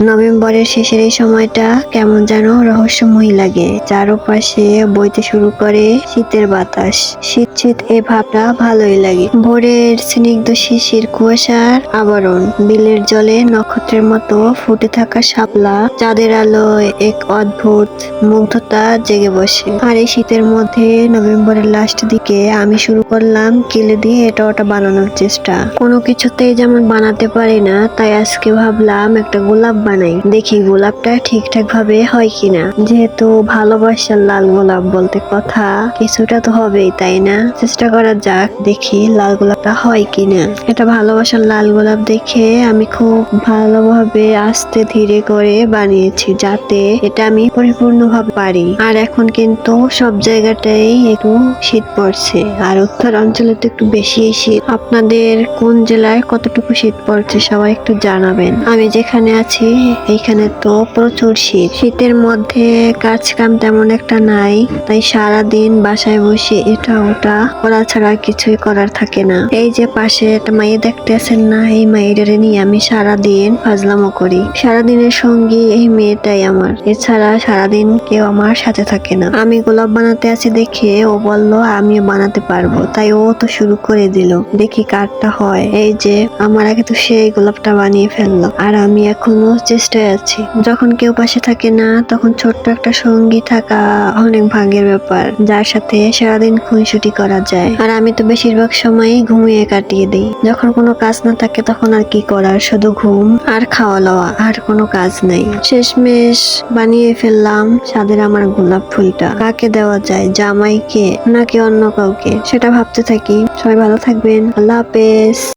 নভেম্বরের শেষের এই সময়টা কেমন যেন রহস্যময়ী লাগে। চারপাশে বইতে শুরু করে শীতের বাতাস। শীত শীত এই ভাবটা ভালোই লাগে। ভোরের স্নিগ্ধ শিশির কুয়াশার আবরণ, বিলের জলে নক্ষত্রের মতো ফুটে থাকা শাপলা, চাঁদের আলোয় এক অদ্ভুত মুগ্ধতা জেগে বসে। আর এই শীতের মধ্যে নভেম্বরের লাস্ট দিকে আমি শুরু করলাম কিলে দিয়ে এটা ওটা বানানোর চেষ্টা। কোনো কিছুতেই যেমন বানাতে পারি না, তাই আজকে ভাবলাম একটা গোলাপ বানাই, দেখি গোলাপটা ঠিকঠাক ভাবে হয় কিনা। যেহেতু ভালোবাসার লাল গোলাপ বলতে কথা, কিছুটা তো হবেই, তাই না? চেষ্টা করা যাক, দেখি লাল গোলাপটা হয় কিনা। এটা ভালোবাসার লাল গোলাপ দেখে আমি খুব ভালোভাবে আস্তে ধীরে করে বানিয়েছি, যাতে এটা আমি পরিপূর্ণভাবে পারি। আর এখন কিন্তু সব জায়গাটাই একটু শীত পড়ছে, আর উত্তর অঞ্চলে তো একটু বেশি শীত। আপনাদের কোন জেলায় কতটুকু শীত পড়ছে সবাই একটু জানাবেন। আমি যেখানে আছি এইখানে তো প্রচুর শীত। শীতের মধ্যে কাজ কাম তেমন একটা নাই, তাই সারাদিন বাসায় বসে এটা ওটা করা ছাড়া কিছুই করার থাকে না। এই যে পাশে একটা মাইয়ে দেখতে আছেন না, এই মাইয়েটারে নিয়ে আমি সারাদিন ফাজলামো করি। সারাদিনের সঙ্গী এই মেয়েটাই আমার, এছাড়া সারাদিন কেউ আমার সাথে থাকে না। আমি গোলাপ বানাতে আছি দেখে ও বলল আমিও বানাতে পারবো, তাই ও তো শুরু করে দিল। দেখি কারটা হয়। এই যে আমার আগে তো সেই গোলাপটা বানিয়ে ফেললো, আর আমি এখনো চেষ্টায় আছি। যখন কেউ পাশে থাকে না, তখন ছোট্ট একটা সঙ্গী থাকা অনেক ভাগ্যের ব্যাপার, যার সাথে সারাদিন খুনসুটি করা যায়। আর আমি তো বেশিরভাগ সময়ই ঘুমিয়ে কাটিয়ে দিই। যখন কোনো কাজ না থাকে তখন আর কি করার, শুধু ঘুম আর খাওয়া লওয়া, আর কোনো কাজ নাই। শেষমেশ বানিয়ে ফেললাম ছাদের আমার গোলাপ ফুলটা। কাকে দেওয়া যায়, জামাইকে নাকি অন্য কাউকে, সেটা ভাবতে থাকি। সবাই ভালো থাকবেন, আল্লাহ হাফেজ।